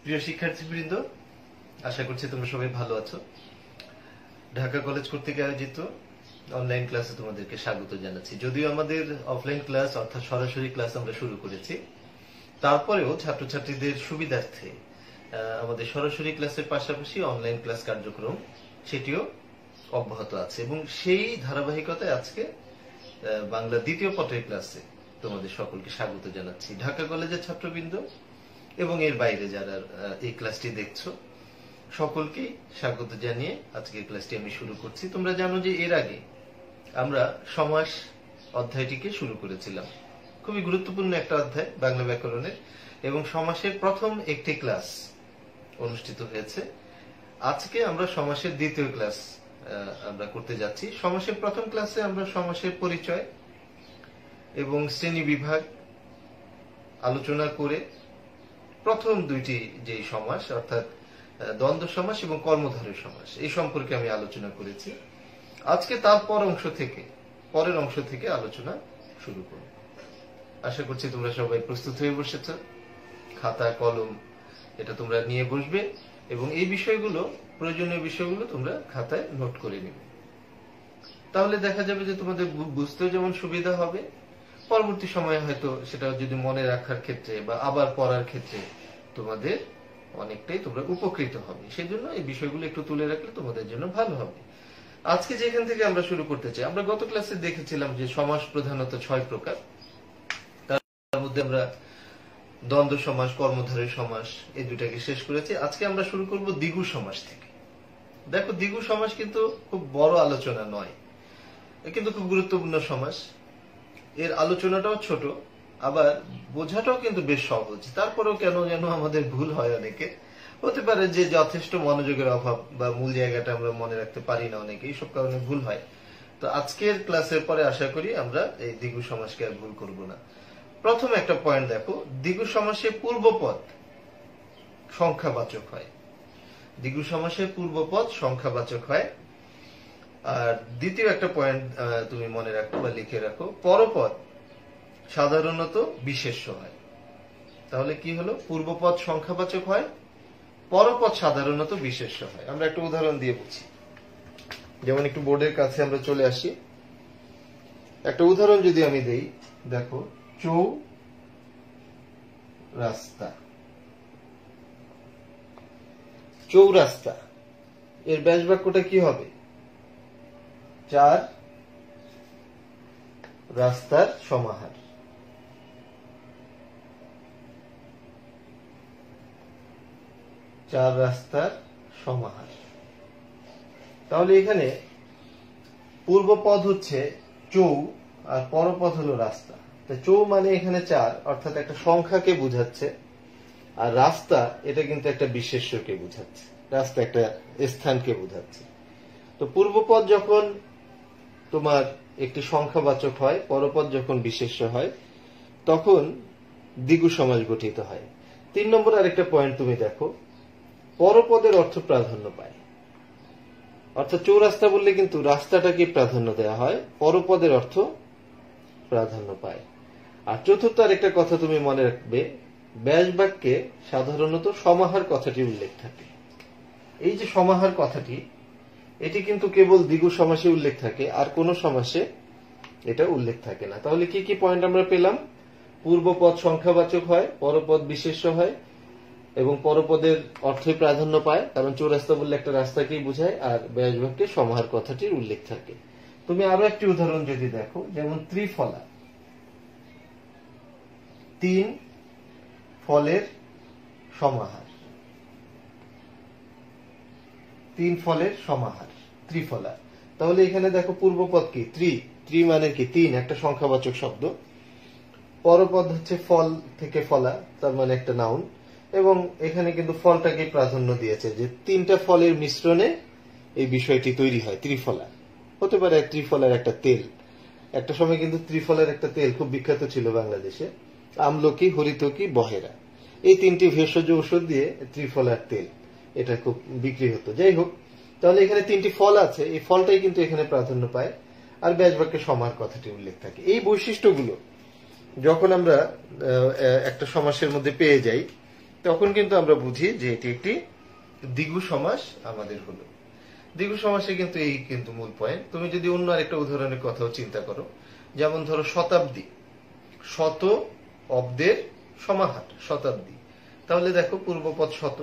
প্রিয় শিক্ষার্থীবৃন্দ, আশা করছি তোমরা সবাই ভালো আছো। ঢাকা কলেজ কর্তৃক আয়োজিত অনলাইন ক্লাসে তোমাদেরকে স্বাগত জানাচ্ছি। যদিও আমাদের অফলাইন ক্লাস অর্থাৎ সরাসরি ক্লাস আমরা শুরু করেছি, তারপরেও ছাত্রছাত্রীদের সুবিধার্থে আমাদের সরাসরি ক্লাসের পাশাপাশি অনলাইন ক্লাস কার্যক্রম সেটিও অব্যাহত আছে এবং সেই ধারাবাহিকতায় আজকে বাংলা দ্বিতীয় পত্রের ক্লাসে তোমাদের সকলকে স্বাগত জানাচ্ছি। ঢাকা কলেজের ছাত্রবৃন্দ এবং এর বাইরে যারা এই ক্লাসটি দেখছো সকলকেই স্বাগত জানিয়ে আজকের ক্লাসটি আমি শুরু করছি। তোমরা জানো যে এর আগে আমরা সমাস অধ্যায়টিকে শুরু করেছিলাম। খুবই গুরুত্বপূর্ণ একটা অধ্যায় বাংলা ব্যাকরণের, এবং সমাসের প্রথম একটি ক্লাস অনুষ্ঠিত হয়েছে। আজকে আমরা সমাসের দ্বিতীয় ক্লাস আমরা করতে যাচ্ছি। সমাসের প্রথম ক্লাসে আমরা সমাসের পরিচয় এবং শ্রেণী বিভাগ আলোচনা করে প্রথম দুইটি যে সমাস অর্থাৎ দ্বন্দ্ব সমাস এবং কর্মধারয় সমাস এই সম্পর্কে আমি আলোচনা করেছি। আজকে তার পরের অংশ থেকে আলোচনা শুরু করব। আশা করছি তোমরা সবাই প্রস্তুত হয়ে বসেছ। খাতা কলম এটা তোমরা নিয়ে বসবে এবং এই বিষয়গুলো, প্রয়োজনীয় বিষয়গুলো তোমরা খাতায় নোট করে নেবে। তাহলে দেখা যাবে যে তোমাদের বুঝতেও যেমন সুবিধা হবে, পরবর্তী সময়ে হয়তো সেটা যদি মনে রাখার ক্ষেত্রে বা আবার পড়ার ক্ষেত্রে তোমাদের অনেকটাই তোমরা উপকৃত হবে। সেই জন্য এই বিষয়গুলো একটু তুলে রাখলে তোমাদের জন্য ভালো হবে। আজকে যেখান থেকে আমরা শুরু করতে চাই, আমরা গত ক্লাসে দেখেছিলাম যে সমাস প্রধানত 6 প্রকার। তার মধ্যে আমরা দ্বন্দ্ব সমাস, কর্মধারয় সমাস এই দুটাকে শেষ করেছি। আজকে আমরা শুরু করব দ্বিগু সমাস থেকে। দেখো, দ্বিগু সমাস কিন্তু খুব বড় আলোচনা নয়, কিন্তু খুব গুরুত্বপূর্ণ সমাস। এর আলোচনাটাও ছোট, আবার বোঝাটাও কিন্তু বেশ সহজ। তারপরেও কেন যেন আমাদের ভুল হয় অনেকে। হতে পারে যে যথেষ্ট মনোযোগের অভাব বা মূল জায়গাটা আমরা মনে রাখতে পারি না অনেকে, এইসব কারণে ভুল হয়। তো আজকের ক্লাসের পরে আশা করি আমরা এই দ্বিগু সমাসকে আর ভুল করব না। প্রথম একটা পয়েন্ট দেখো, দ্বিগু সমাসে পূর্বপদ সংখ্যাবাচক হয়। দ্বিগু সমাসে পূর্বপদ সংখ্যাবাচক হয়। আর দ্বিতীয় একটা পয়েন্ট তুমি মনে রাখো বা লিখে রাখো, পরপদ সাধারণত বিশেষ্য হয়। তাহলে কি হলো? পূর্বপদ সংখ্যাবাচক হয়, পরপদ সাধারণত বিশেষ্য হয়। আমরা একটা উদাহরণ দিয়ে বুঝি। যেমন একটু বোর্ডের কাছে আমরা চলে আসি। একটা উদাহরণ যদি আমি দেই, দেখো, চৌরাস্তা। চৌরাস্তা এর ব্যাস বাক্যটা কি হবে? 4 রাস্তার সমাহার। 4 রাস্তার সমাহার। তাহলে এখানে পূর্বপদ হচ্ছে চৌ আর পরপদ হলো রাস্তা। চৌ মানে এখানে 4 অর্থাৎ একটা সংখ্যাকে বুঝাচ্ছে, আর রাস্তা এটা কিন্তু একটা বিশেষ্যকে বুঝাচ্ছে, রাস্তা একটা স্থানকে বুঝাচ্ছে। তো পূর্বপদ যখন তোমার একটি সংখ্যাবাচক হয়, পরপদ যখন বিশেষ্য হয়, তখন দ্বিগু সমাস গঠিত হয়। 3 নম্বর আরেকটা পয়েন্ট তুমি দেখো, পরপদের অর্থ প্রাধান্য পায়। অর্থাৎ চৌরাস্তা বললে কিন্তু রাস্তাটাকে প্রাধান্য দেওয়া হয়, পরপদের অর্থ প্রাধান্য পায়। আর চতুর্থ আরেকটা কথা তুমি মনে রাখবে, ব্যাস বাক্যে সাধারণত সমাহার কথাটি উল্লেখ থাকে। এই যে সমাহার কথাটি, এটি কিন্তু কেবল দ্বিগু সমাসে উল্লেখ থাকে, আর কোন সমাসে এটা উল্লেখ থাকে না। তাহলে কি কি পয়েন্ট আমরা পেলাম? পূর্বপদ সংখ্যাবাচক হয়, পরপদ বিশেষ্য হয় এবং পরপদের অর্থই প্রাধান্য পায়, কারণ চৌরাস্তা বললে একটা রাস্তাকেই বোঝায়, আর ব্যাস বাক্যে সমাহার কথাটির উল্লেখ থাকে। তুমি আরো একটি উদাহরণ যদি দেখো, যেমন ত্রিফলা। 3 ফলের সমাহার। 3 ফলের সমাহার, ত্রিফলা। তাহলে এখানে দেখো পূর্বপদ কি? ত্রি মানে কি? 3, একটা সংখ্যাবাচক শব্দ। পরপদ হচ্ছে ফল থেকে ফলা, তার মানে একটা নাউন, এবং এখানে কিন্তু ফলটাকে প্রাধান্য দিয়েছে, যে 3টা ফলের মিশ্রণে এই বিষয়টি তৈরি হয় ত্রিফলা। হতে পারে ত্রিফলার একটা তেল। একটা সময় কিন্তু ত্রিফলার একটা তেল খুব বিখ্যাত ছিল বাংলাদেশে, আমলকি, হরিতকি, বহেরা, এই 3টি ভেষজ ঔষধ দিয়ে ত্রিফলার তেল এটা খুব বিক্রি হতো। যাই হোক, তাহলে এখানে 3টি ফল আছে, এই ফলটাই কিন্তু এখানে প্রাধান্য পায়, আর ব্যাস বাক্যে সমাহার কথাটি উল্লেখ থাকে। এই বৈশিষ্ট্যগুলো যখন আমরা একটা সমাসের মধ্যে পেয়ে যাই, তখন কিন্তু আমরা বুঝি যে এটি একটি দ্বিগু সমাস আমাদের হলো। দ্বিগু সমাসে কিন্তু এই কিন্তু মূল পয়েন্ট। তুমি যদি অন্য আরেকটা উদাহরণের কথাও চিন্তা করো, যেমন ধরো শতাব্দী, শত অব্দের সমাহার শতাব্দী, তাহলে দেখো পূর্বপদ শত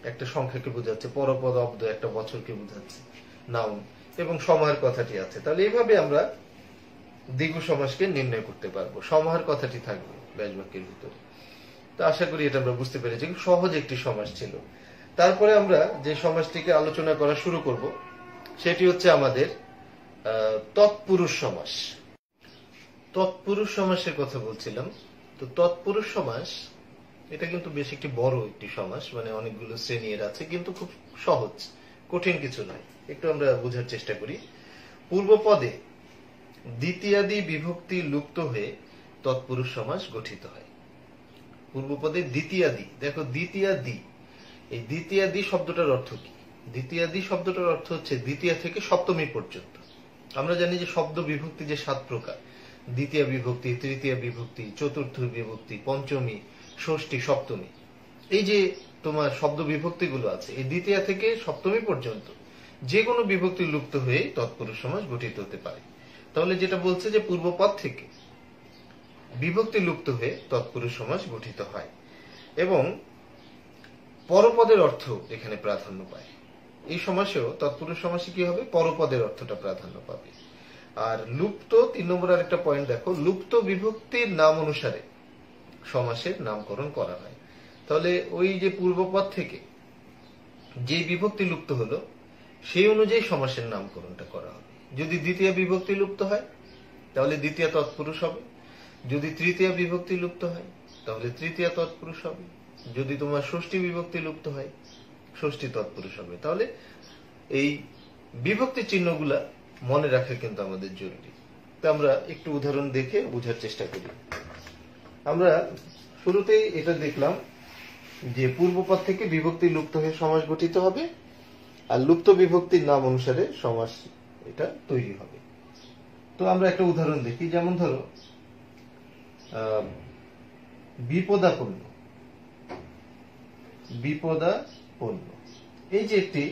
একটা সংখ্যাকে বোঝাচ্ছে, পরপদ অব্দ একটা বছরকে বোঝাচ্ছে, নাউন, এবং সমাহার কথাটি আছে। তাহলে এইভাবে আমরা দ্বিগু সমাসকে নির্ণয় করতে পারবো, সমাহার কথাটি থাকবে ব্যাস বাক্যের ভিতরে। তো আশা করি এটা আমরা বুঝতে পেরেছি, সহজ একটি সমাস ছিল। তারপরে আমরা যে সমাসটিকে আলোচনা করা শুরু করব সেটি হচ্ছে আমাদের তৎপুরুষ সমাস। তৎপুরুষ সমাসের কথা বলছিলাম। তো তৎপুরুষ সমাস এটা কিন্তু বেশ একটি বড় একটি সমাস, মানে অনেকগুলো শ্রেণী এর আছে, কিন্তু খুব সহজ, কঠিন কিছু নয়। একটু আমরা বোঝার চেষ্টা করি। পূর্বপদে দ্বিতীয়াদি বিভক্তি লুপ্ত হয়ে তৎপুরুষ সমাস গঠিত হয়। পূর্বপদে দ্বিতীয়াদি, দেখো দ্বিতীয়াদি, এই দ্বিতীয়াদি শব্দটার অর্থ কি? দ্বিতীয়াদি শব্দটার অর্থ হচ্ছে দ্বিতীয়া থেকে সপ্তমী পর্যন্ত। আমরা জানি যে শব্দ বিভক্তি যে 7 প্রকার, দ্বিতীয় বিভক্তি, তৃতীয় বিভক্তি, চতুর্থ বিভক্তি, পঞ্চমী, ষষ্ঠী, সপ্তমী। এই যে তোমার শব্দ বিভক্তিগুলো আছে, এই দ্বিতীয়া থেকে সপ্তমী পর্যন্ত যে কোনো বিভক্তি লুপ্ত হয়ে তৎপুরুষ সমাস গঠিত হতে পারে। তাহলে যেটা বলছে যে পূর্বপদ থেকে বিভক্তি লুপ্ত হয়ে তৎপুরুষ সমাস গঠিত হয়, এবং পরপদের অর্থ এখানে প্রাধান্য পায়। এই সমাসেও তৎপুরুষ সমাসে কি হবে? পরপদের অর্থটা প্রাধান্য পাবে। আর লুপ্ত, 3 নম্বর আরেকটা পয়েন্ট দেখো, লুপ্ত বিভক্তির নাম অনুসারে সমাসের নামকরণ করা হয়। তাহলে ওই যে পূর্বপদ থেকে যে বিভক্তি লুপ্ত হলো সেই অনুযায়ী সমাসের নামকরণটা করা হবে। যদি দ্বিতীয় বিভক্তি লুপ্ত হয় তাহলে দ্বিতীয় তৎপুরুষ হবে, যদি তৃতীয় বিভক্তি লুপ্ত হয় তাহলে তৃতীয় তৎপুরুষ হবে, যদি তোমার ষষ্ঠী বিভক্তি লুপ্ত হয় ষষ্ঠী তৎপুরুষ হবে। তাহলে এই বিভক্তি চিহ্নগুলা মনে রাখা কিন্তু আমাদের জরুরি। তো আমরা একটু উদাহরণ দেখে বোঝার চেষ্টা করি। আমরা শুরুতেই এটা দেখলাম যে পূর্বপদ থেকে বিভক্তি লুপ্ত হয়ে সমাস গঠিত হবে, আর লুপ্ত বিভক্তির নাম অনুসারে সমাস এটা তৈরি হবে। তো আমরা একটা উদাহরণ দেখি, যেমন ধরো বিপদাপন্ন, বিপদাপন্ন, এই যে একটি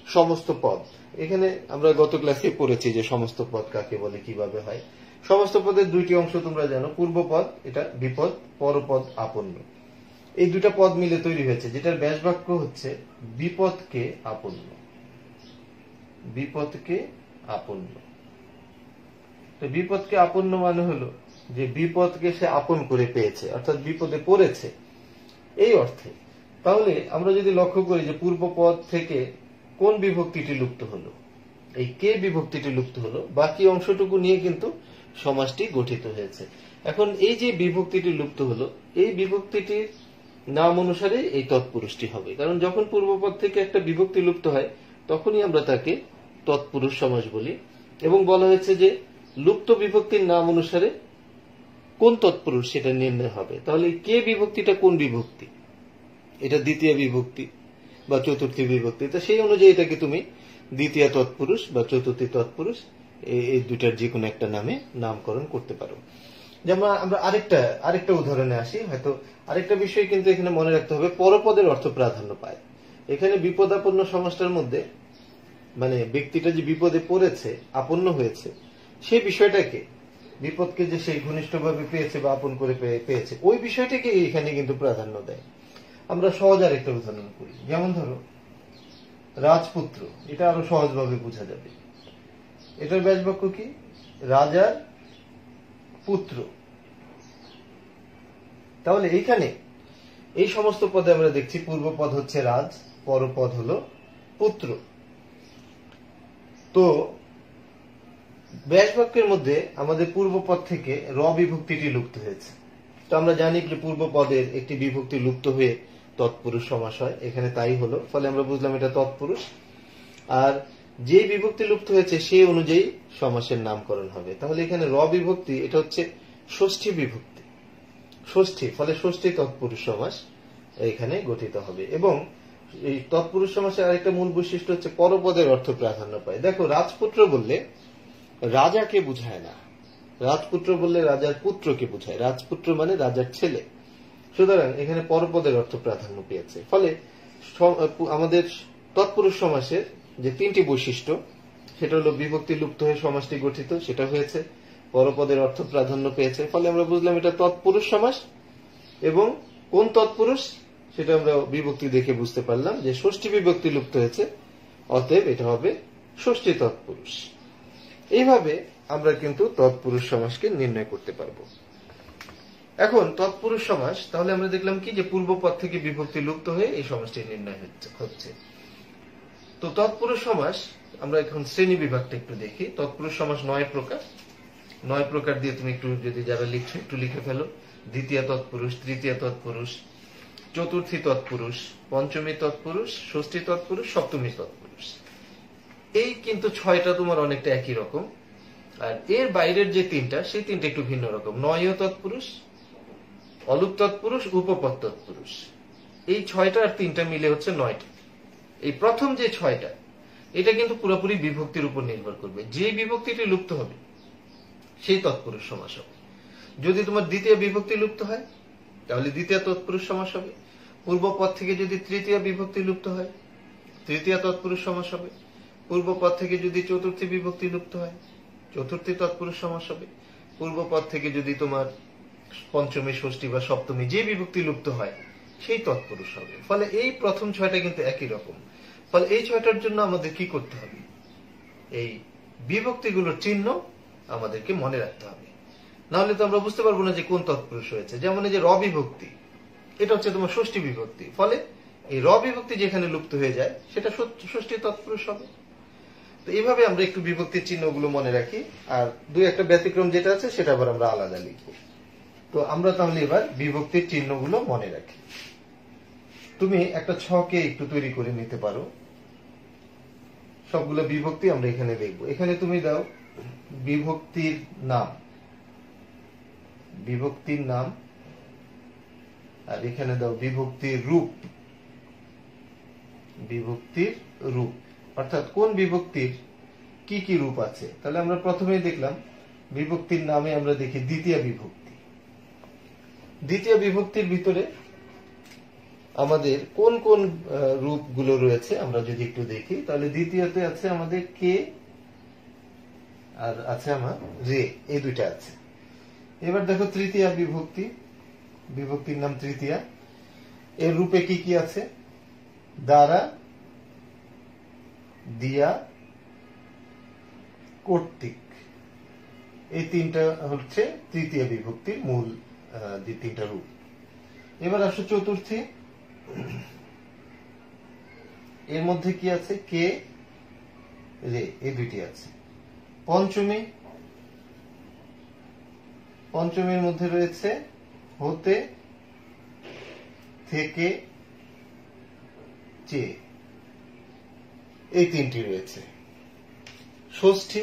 সমস্ত পদ, এখানে আমরা গত ক্লাসে পড়েছি যে সমস্ত পদ কাকে বলে, কিভাবে হয়। সমস্ত পদের 2টি অংশ তোমরা জানো, পূর্বপদ এটা বিপদ, পরপদ আপন্ন। এই 2টা পদ মিলে তৈরি হয়েছে, যেটার ব্যাস বাক্য হচ্ছে বিপদকে আপন্ন, বিপদকে আপন্ন। তো বিপদকে আপন্ন মানে হলো যে বিপদকে সে আপন করে পেয়েছে, অর্থাৎ বিপদে পড়েছে, এই অর্থে। তাহলে আমরা যদি লক্ষ্য করি যে পূর্বপদ থেকে কোন বিভক্তিটি লুপ্ত হলো, এই কে বিভক্তিটি লুপ্ত হলো, বাকি অংশটুকু নিয়ে কিন্তু সমাসটি গঠিত হয়েছে। এখন এই যে বিভক্তিটি লুপ্ত হলো, এই বিভক্তিটির নাম অনুসারে এই তৎপুরুষটি হবে, কারণ যখন পূর্বপদ থেকে একটা বিভক্তি লুপ্ত হয় তখনই আমরা তাকে তৎপুরুষ সমাস বলি। এবং বলা হয়েছে যে লুপ্ত বিভক্তির নাম অনুসারে কোন তৎপুরুষ সেটা নির্ণয় হবে। তাহলে কে বিভক্তিটা কোন বিভক্তি? এটা দ্বিতীয় বিভক্তি বা চতুর্থী বিভক্তি, তো সেই অনুযায়ী এটাকে তুমি দ্বিতীয় তৎপুরুষ বা চতুর্থী তৎপুরুষ এই দুটার যে কোনো একটা নামে নামকরণ করতে পারো। যেমন আমরা আরেকটা উদাহরণে আসি। হয়তো আরেকটা বিষয় কিন্তু এখানে মনে রাখতে হবে, পরপদের অর্থ প্রাধান্য পায়। এখানে বিপদাপন্ন সমাসটার মধ্যে মানে ব্যক্তিটা যে বিপদে পড়েছে, আপন্ন হয়েছে, সেই বিষয়টাকে, বিপদকে যে সেই ঘনিষ্ঠভাবে পেয়েছে বা আপন করে পেয়েছে, ওই বিষয়টাকে এখানে কিন্তু প্রাধান্য দেয়। আমরা সহজ আরেকটা উদাহরণ করি, যেমন ধরো রাজপুত্র, এটা আরো সহজভাবে বোঝা যাবে। এটার ব্যাস বাক্য কি? রাজার পুত্র। তাহলে এইখানে এই সমস্ত পদে আমরা দেখছি পূর্বপদ হচ্ছে রাজ, পরপদ হলো পুত্র। তো ব্যাস বাক্যের মধ্যে আমাদের পূর্বপদ থেকে র বিভক্তিটি লুপ্ত হয়েছে। তো আমরা জানি যে পূর্বপদের একটি বিভক্তি লুপ্ত হয়ে তৎপুরুষ সমাস হয়, এখানে তাই হলো। ফলে আমরা বুঝলাম এটা তৎপুরুষ। আর যে বিভক্তি লুপ্ত হয়েছে সেই অনুযায়ী সমাসের নামকরণ হবে। তাহলে এখানে র বিভক্তি, এটা হচ্ছে ষষ্ঠী বিভক্তি, ষষ্ঠী, ফলে ষষ্ঠী তৎপুরুষ সমাস এখানে গঠিত হবে। এবং এই তৎপুরুষ সমাসের আরেকটা মূল বৈশিষ্ট্য হচ্ছে পরপদের অর্থ প্রাধান্য পায়। দেখো রাজপুত্র বললে রাজাকে বুঝায় না, রাজপুত্র বললে রাজার পুত্রকে বুঝায়। রাজপুত্র মানে রাজার ছেলে, সুতরাং এখানে পরপদের অর্থ প্রাধান্য পেয়েছে। ফলে আমাদের তৎপুরুষ সমাসের যে তিনটি বৈশিষ্ট্য, সেটা হলো বিভক্তি লুপ্ত হয়ে সমাসটি গঠিত, সেটা হয়েছে, পরপদের অর্থ প্রাধান্য পেয়েছে। ফলে আমরা বুঝলাম এটা তৎপুরুষ সমাস। এবং কোন তৎপুরুষ সেটা আমরা বিভক্তি দেখে বুঝতে পারলাম যে ষষ্ঠী বিভক্তি লুপ্ত হয়েছে, অতএব এটা হবে ষষ্ঠী তৎপুরুষ। এইভাবে আমরা কিন্তু তৎপুরুষ সমাসকে নির্ণয় করতে পারবো। এখন তৎপুরুষ সমাস, তাহলে আমরা দেখলাম কি যে পূর্বপদ থেকে বিভক্তি লুপ্ত হয়ে এই সমাসটি নির্ণয় হচ্ছে। তো তৎপুরুষ সমাস আমরা এখন শ্রেণী বিভাগটা একটু দেখি। তৎপুরুষ সমাস 9 প্রকার। 9 প্রকার দিয়ে তুমি একটু যদি যারা লিখছো একটু লিখে ফেলো। দ্বিতীয় তৎপুরুষ, তৃতীয় তৎপুরুষ, চতুর্থী তৎপুরুষ, পঞ্চমী তৎপুরুষ, ষষ্ঠী তৎপুরুষ, সপ্তমী তৎপুরুষ। এই কিন্তু 6টা তোমার অনেকটা একই রকম। আর এর বাইরের যে 3টা, সেই 3টা একটু ভিন্ন রকম। 9 তৎপুরুষ, অলুপ তৎপুরুষ, উপপদ তৎপুরুষ। এই 6টা আর 3টা মিলে হচ্ছে 9টা। এই প্রথম যে 6টা, এটা কিন্তু পুরোপুরি বিভক্তির উপর নির্ভর করবে। যে বিভক্তিটি লুপ্ত হবে সেই তৎপুরুষ সমাস হবে। যদি তোমার দ্বিতীয় বিভক্তি লুপ্ত হয় তাহলে দ্বিতীয় তৎপুরুষ সমাস হবে। পূর্বপদ থেকে যদি তৃতীয় বিভক্তি লুপ্ত হয়, তৃতীয় তৎপুরুষ সমাস হবে। পূর্বপদ থেকে যদি চতুর্থী বিভক্তি লুপ্ত হয়, চতুর্থী তৎপুরুষ সমাস হবে। পূর্বপদ থেকে যদি তোমার পঞ্চমী, ষষ্ঠী বা সপ্তমী যে বিভক্তি লুপ্ত হয় সেই তৎপুরুষ হবে। ফলে এই প্রথম 6টা কিন্তু একই রকম। ফলে এই 6টার জন্য আমাদের কি করতে হবে? এই বিভক্তিগুলোর চিহ্ন আমাদেরকে মনে রাখতে হবে, নাহলে তো আমরা বুঝতে পারবো না যে কোন তৎপুরুষ হয়েছে। যেমন এই যে র বিভক্তি, এটা হচ্ছে তোমার ষষ্ঠী বিভক্তি। ফলে এই র বিভক্তি যেখানে লুপ্ত হয়ে যায় সেটা ষষ্ঠী তৎপুরুষ হবে। তো এইভাবে আমরা একটু বিভক্তির চিহ্নগুলো মনে রাখি। আর 2-1টা ব্যতিক্রম যেটা আছে সেটা আবার আমরা আলাদা লিখব। তো আমরা তাহলে এবার বিভক্তির চিহ্নগুলো মনে রাখি। তুমি একটা ছকে একটু তৈরি করে নিতে পারো। সবগুলো বিভক্তি আমরা এখানে দেখব। এখানে তুমি দাও বিভক্তির নাম, বিভক্তির নাম, আর এখানে দাও বিভক্তির রূপ, বিভক্তির রূপ, অর্থাৎ কোন বিভক্তির কি কি রূপ আছে। তাহলে আমরা প্রথমেই দেখলাম বিভক্তির নামে আমরা দেখি দ্বিতীয় বিভক্তি। দ্বিতীয় বিভক্তির ভিতরে আমাদের কোন কোন রূপগুলো রয়েছে আমরা যদি একটু দেখি, তাহলে দ্বিতীয়তে আছে আমাদের কে আর আছে আমার রে, এই দুইটা আছে। এবার দেখো তৃতীয় বিভক্তি, বিভক্তির নাম তৃতীয়া। এর রূপে কি কি আছে? দ্বারা, দিয়া, কর্তৃক। এই 3টা হচ্ছে তৃতীয় বিভক্তির মূল 3টা রূপ। এবার আসো চতুর্থী। এর মধ্যে কি আছে? কে, রে, এই দুইটি আছে। পঞ্চমী, পঞ্চমীর মধ্যে রয়েছে হতে, থেকে, চে, এই 3টি রয়েছে। ষষ্ঠী,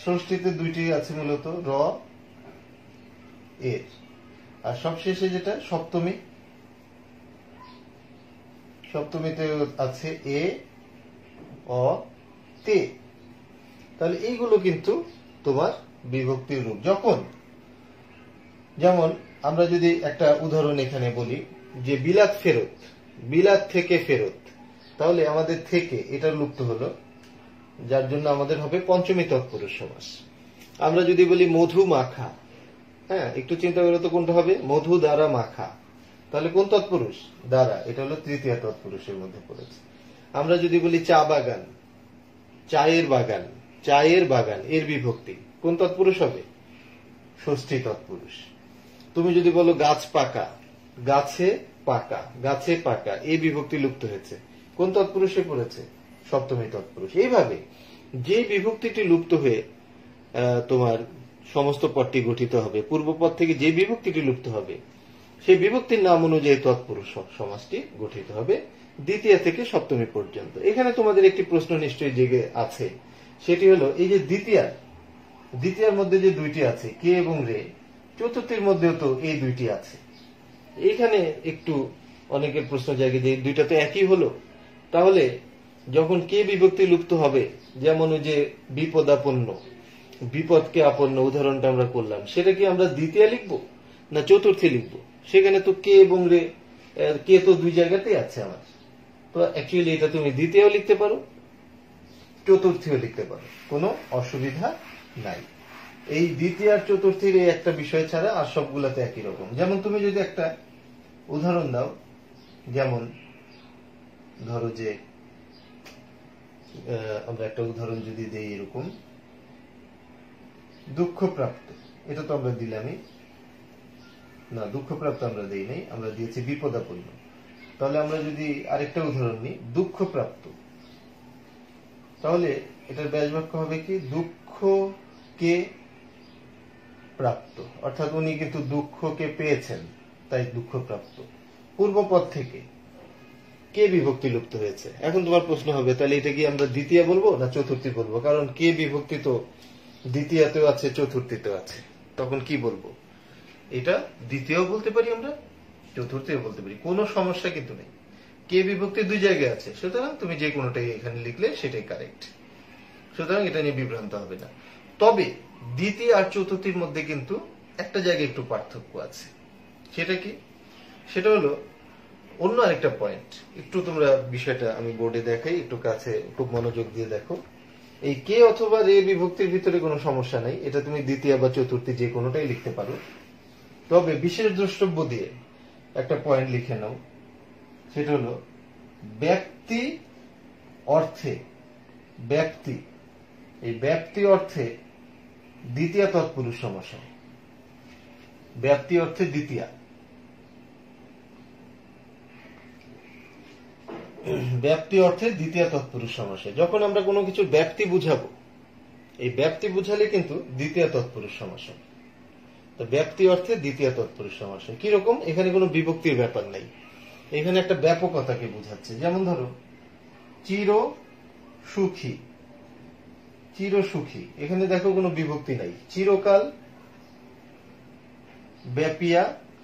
ষষ্ঠীতে 2টি আছে মূলত, র, এর। আর সবশেষে যেটা সপ্তমী, সপ্তমীতে আছে এ, অ, তে। তাহলে এইগুলো কিন্তু তোমার বিভক্তির রূপ। যখন, যেমন আমরা যদি একটা উদাহরণ এখানে বলি যে বিলাত ফেরত, বিলাত থেকে ফেরত, তাহলে আমাদের থেকে এটা লুপ্ত হলো, যার জন্য আমাদের হবে পঞ্চমী তৎপুরুষ সমাস। আমরা যদি বলি মধু মাখা, হ্যাঁ একটু চিন্তা করে তো কোনটা হবে? মধু দ্বারা মাখা, তাহলে কোন তৎপুরুষ? দ্বারা, এটা হলো তৃতীয় তৎপুরুষের মধ্যে পড়েছে। আমরা যদি বলি চা বাগান, চায়ের বাগান, চায়ের বাগান, এর বিভক্তি কোন তৎপুরুষ হবে? ষষ্ঠী তৎপুরুষ। তুমি যদি বলো গাছ পাকা, গাছে পাকা, গাছে পাকা, এই বিভক্তি লুপ্ত হয়েছে, কোন তৎপুরুষে পড়েছে? সপ্তমী তৎপুরুষ। এইভাবে যে বিভক্তিটি লুপ্ত হয়ে তোমার সমস্ত পদটি গঠিত হবে, পূর্বপদ থেকে যে বিভক্তিটি লুপ্ত হবে সেই বিভক্তির নাম অনুযায়ী তৎপুরুষ সমাসটি গঠিত হবে দ্বিতীয় থেকে সপ্তমী পর্যন্ত। এখানে তোমাদের একটি প্রশ্ন নিশ্চয়ই জেগে আছে, সেটি হলো এই যে দ্বিতীয়ার মধ্যে যে 2টি আছে কে এবং রে, চতুর্থীর মধ্যেও তো এই 2টি আছে। এইখানে একটু অনেকের প্রশ্ন জাগে যে 2টা তো একই হলো, তাহলে যখন কে বিভক্তি লুপ্ত হবে, যেমন ওই যে বিপদাপন্ন, বিপদকে আপন্ন উদাহরণটা আমরা করলাম, সেটা কি আমরা দ্বিতীয় লিখবো না চতুর্থী লিখবো? সেখানে তো কে এবং রে, কে তো দুই জায়গাতেই আছে আমার, তো অ্যাকচুয়ালি এটা তুমি দ্বিতীয় লিখতে পারো, চতুর্থীও লিখতে পারো, কোনো অসুবিধা নাই। এই দ্বিতীয় আর চতুর্থীর এই একটা বিষয় ছাড়া আর সবগুলাতে একই রকম। যেমন তুমি যদি একটা উদাহরণ দাও, যেমন ধরো যে আমরা একটা উদাহরণ যদি দেই এরকম, দুঃখপ্রাপ্ত, এটা তো আমরা দিলামই না, দুঃখপ্রাপ্ত আমরা দেই নাই, আমরা দিয়েছি বিপদাপন্ন। তাহলে আমরা যদি আরেকটা উদাহরণ নিই, দুঃখপ্রাপ্ত, তাহলে এটার ব্যাস বাক্য হবে কি দুঃখকে প্রাপ্ত, অর্থাৎ উনি কিন্তু দুঃখকে পেয়েছেন, তাই দুঃখপ্রাপ্ত। পূর্বপদ থেকে কে বিভক্তি লুপ্ত হয়েছে। এখন তোমার প্রশ্ন হবে তাহলে এটা কি আমরা দ্বিতীয় বলবো না চতুর্থী বলবো? কারণ কে বিভক্তি তো দ্বিতীয়তেও আছে চতুর্থীতেও আছে, তখন কি বলবো? এটা দ্বিতীয় বলতে পারি, আমরা চতুর্থীও বলতে পারি, কোনো সমস্যা কিন্তু নেই। কে বিভক্তি দুই জায়গায় আছে, সুতরাং তুমি যে কোনোটাই এখানে লিখলে সেটাই কারেক্ট, সুতরাং এটা নিয়ে বিভ্রান্ত হবে না। তবে দ্বিতীয় আর চতুর্থীর মধ্যে কিন্তু একটা জায়গায় একটু পার্থক্য আছে। সেটা কি? সেটা হলো অন্য আরেকটা পয়েন্ট। একটু তোমরা বিষয়টা আমি বোর্ডে দেখাই, একটু কাছে খুব মনোযোগ দিয়ে দেখো। এই কে অথবা রে বিভক্তির ভিতরে কোনো সমস্যা নাই, এটা তুমি দ্বিতীয় বা চতুর্থী যে কোনোটাই লিখতে পারো। তবে বিশেষ দ্রষ্টব্য দিয়ে একটা পয়েন্ট লিখে নাও, সেটা হলো ব্যক্তি অর্থে, ব্যক্তি, এই ব্যক্তি অর্থে দ্বিতীয় তৎপুরুষ সমাস, ব্যক্তি অর্থে দ্বিতীয়, ব্যক্তি অর্থে দ্বিতীয় তৎপুরুষ সমাসে যখন আমরা কোনো কিছু ব্যক্তি বুঝাবো, এই ব্যক্তি বুঝালে কিন্তু দ্বিতীয় তৎপুরুষ সমাস। তো ব্যক্তি অর্থে দ্বিতীয় তৎপুরুষ সমাস কিরকম? এখানে কোনো বিভক্তির ব্যাপার নাই, এখানে একটা ব্যাপকতাকে বুঝাচ্ছে। যেমন ধরো চির সুখী, চির সুখী, এখানে দেখো কোনো বিভক্তি নাই, চিরকাল ব্যাপিয়া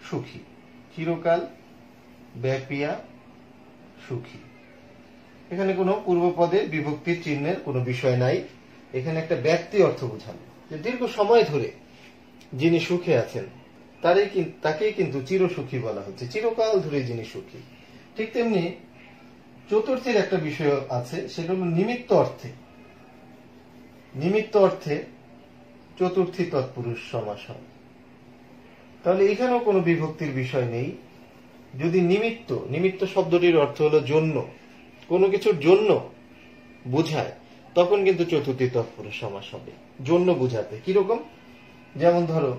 সুখী, চিরকাল ব্যাপিয়া সুখী, এখানে কোনো পূর্বপদে বিভক্তির চিহ্নের কোনো বিষয় নাই। এখানে একটা ব্যক্তি অর্থ বোঝানো, যে দীর্ঘ সময় ধরে যিনি সুখে আছেন তাকেই কিন্তু চিরসুখী বলা হচ্ছে, চিরকাল ধরে যিনি সুখী। ঠিক তেমনি চতুর্থীর একটা বিষয় আছে, সেটা হল নিমিত্ত অর্থে, নিমিত্ত অর্থে চতুর্থী তৎপুরুষ সমাস হয়। তাহলে এখানেও কোনো বিভক্তির বিষয় নেই। যদি নিমিত্ত, নিমিত্ত শব্দটির অর্থ হলো জন্য, কোনো কিছুর জন্য বুঝায়, তখন কিন্তু চতুর্থী তৎপুরুষ সমাস হবে জন্য বুঝাতে। কিরকম? যেমন ধরো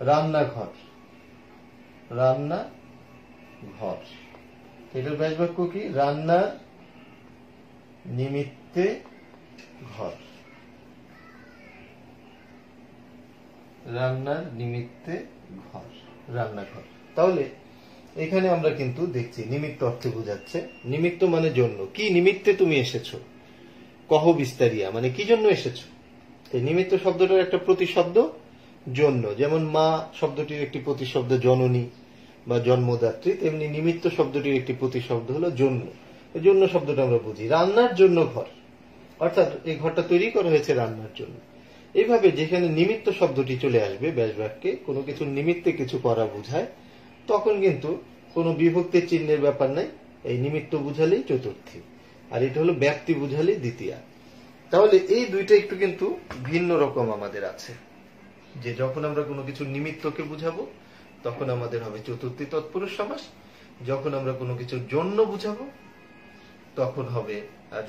রান্নাঘর, রান্না ঘর, এটার ব্যাস বাক্য কি? রান্নার নিমিত্তে ঘর, রান্নার নিমিত্তে ঘর, রান্নাঘর। তাহলে এখানে আমরা কিন্তু দেখছি নিমিত্ত অর্থে বোঝাচ্ছে, নিমিত্ত মানে জন্য। কি নিমিত্তে তুমি এসেছো? কহ বিস্তারিয়া, মানে কি জন্য এসেছো? এই নিমিত্ত শব্দটার একটা প্রতিশব্দ জন্য, যেমন মা শব্দটির একটি প্রতিশব্দ জননী বা জন্মদাত্রী, তেমনি নিমিত্ত শব্দটির একটি প্রতিশব্দ হলো জন্য। এই জন্য শব্দটা আমরা বুঝি রান্নার জন্য ঘর, অর্থাৎ এই ঘরটা তৈরি করা হয়েছে রান্নার জন্য। এইভাবে যেখানে নিমিত্ত শব্দটি চলে আসবে ব্যাস বাক্যে, কোনো কিছুর নিমিত্তে কিছু করা বোঝায়, তখন কিন্তু কোনো বিভক্তির চিহ্নের ব্যাপার নাই, এই নিমিত্ত বুঝালেই চতুর্থী, আর এটা হলো ব্যক্তি বুঝালেই দ্বিতীয়া। তাহলে এই দুইটা একটু কিন্তু ভিন্ন রকম আমাদের আছে, যে যখন আমরা কোনো কিছু নিমিত্তকে বুঝাবো তখন আমাদের হবে চতুর্থী তৎপুরুষ সমাস, যখন আমরা কোনো কিছুর জন্য বুঝাবো তখন হবে,